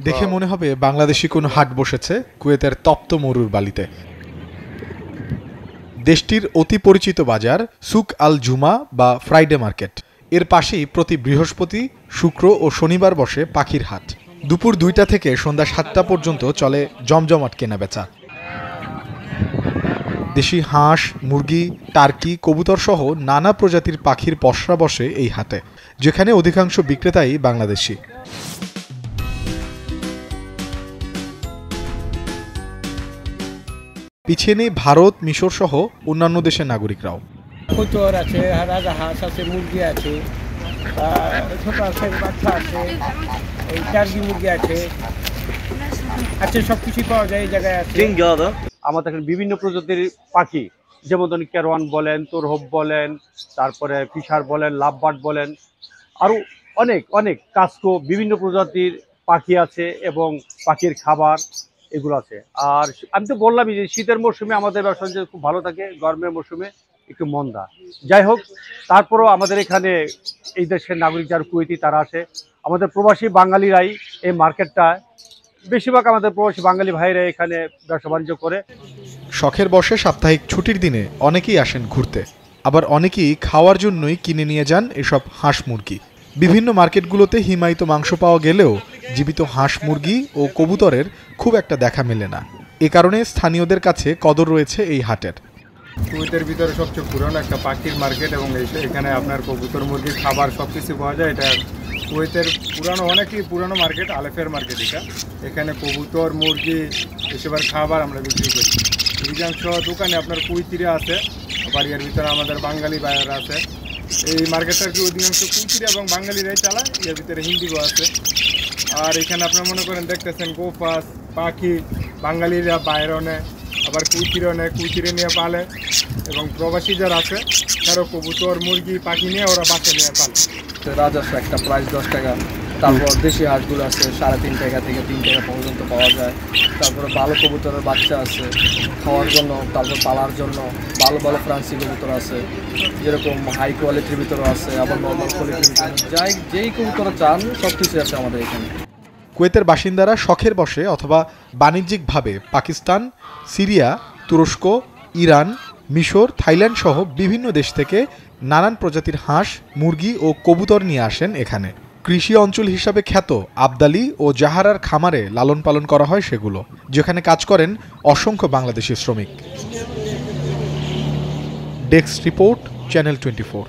দেখে মনে হবে বাংলাদেশি কোনো হাট বসেছে কুয়েতের তপ্ত মরুর বালিতে। দেশটির অতি পরিচিত বাজার সুক আল জুমা বা ফ্রাইডে মার্কেট। এর পাশেই প্রতি বৃহস্পতি, শুক্র ও শনিবার বসে পাখির হাট। দুপুর ২টা থেকে সন্ধ্যা ৭টা পর্যন্ত চলে জমজমাট কেনাবেচা। দেশি হাঁস, মুরগি, টার্কি, কবুতর সহ নানা প্রজাতির পাখির পসরা বসে এই হাটে, যেখানে অধিকাংশ বিক্রেতাই বাংলাদেশি। পিছিয়ে নেই ভারত, মিশর সহ অন্যান্য দেশের নাগরিকরাও। কবুতর আছে, রাজহাঁস আছে, মুরগি আছে, ছোট আছে, বাচ্চা আছে, এই টার্কি মুরগি আছে, সবকিছু পাওয়া যায় এই জায়গায় আছে। আমাদের এখানে বিভিন্ন প্রজাতির পাখি, যেমন ধরুন কেরওয়ান বলেন, তোরহব বলেন, তারপরে ফিশার বলেন, লাভবার্ড বলেন, আরও অনেক অনেক কাস্কো, বিভিন্ন প্রজাতির পাখি আছে এবং পাখির খাবার এগুলো আছে। আর আমি তো বললামই যে শীতের মরশুমে আমাদের ব্যবসা খুব ভালো থাকে, গরমের মরশুমে একটু মন্দা। যাই হোক, তারপরও আমাদের এখানে এই দেশের নাগরিক যারা কুয়েতি তারা আসে, আমাদের প্রবাসী বাঙালিরাই এই মার্কেটটা, বেশিরভাগ আমাদের প্রবাসী বাঙালি ভাইরা এখানে ব্যবসা বাণিজ্য করে। শখের বসে সাপ্তাহিক ছুটির দিনে অনেকেই আসেন ঘুরতে, আবার অনেকেই খাওয়ার জন্যই কিনে নিয়ে যান এসব হাঁস মুরগি। বিভিন্ন মার্কেটগুলোতে হিমায়িত মাংস পাওয়া গেলেও জীবিত হাঁস মুরগি ও কবুতরের খুব একটা দেখা মেলে না। এ কারণে স্থানীয়দের কাছে কদর রয়েছে এই হাটের। কুয়েতের ভিতরে সবচেয়ে পুরনো একটা পাখির মার্কেট এবং এখানে আপনার কবুতর, মুরগি, খাবার সব কিছু পাওয়া যায়। এটা কুয়েতের অনেকই পুরানো মার্কেট, আলেফের মার্কেট এটা। এখানে কবুতর, মুরগি এসবের খাবার আমরা বিক্রি করি। অধিকাংশ দোকানে আপনার কুইতিরা আছে, আবার এর ভিতরে আমাদের বাঙালি ভাইয়েরা আছে। এই মার্কেটটা কি অধিকাংশ কুইতিরা এবং বাঙালিরাই চালায়, এর ভিতরে হিন্দিও আছে। আর এখানে আপনার মনে করেন দেখতেছেন গোপাস, পাখি বাঙালিরা বাইরে নেয়, আবার কুইতিরা নেয়, কুইতিরে নিয়ে পালে, এবং প্রবাসী যারা আছে তারও কবুতর, মুরগি, পাখি নিয়ে ওরা বাচ্চা নিয়ে পালে। রাজস্ব একটা প্রাইস 10 টাকা। তারপর দেশি হাঁসগুলো আছে 3.5 টাকা থেকে 3 টাকা পর্যন্ত পাওয়া যায়। তারপরে ভালো কবুতরের বাচ্চা আছে খাওয়ার জন্য, তারপর পালার জন্য ভালো ভালো ফ্রান্সি কবুতর আছে, যেরকম হাই কোয়ালিটির ভিতরে আছে, আবার নর্মাল কোয়ালিটির ভিতরে যেই কবুতর চান সব কিছু আছে আমাদের এখানে। কুয়েতের বাসিন্দারা শখের বসে অথবা বাণিজ্যিকভাবে পাকিস্তান, সিরিয়া, তুরস্ক, ইরান, মিশর, থাইল্যান্ড সহ বিভিন্ন দেশ থেকে নানান প্রজাতির হাঁস, মুরগি ও কবুতর নিয়ে আসেন এখানে। কৃষি অঞ্চল হিসাবে খ্যাত আবদালি ও জাহারার খামারে লালন পালন করা হয় সেগুলো, যেখানে কাজ করেন অসংখ্য বাংলাদেশি শ্রমিক। Desk report, channel 24।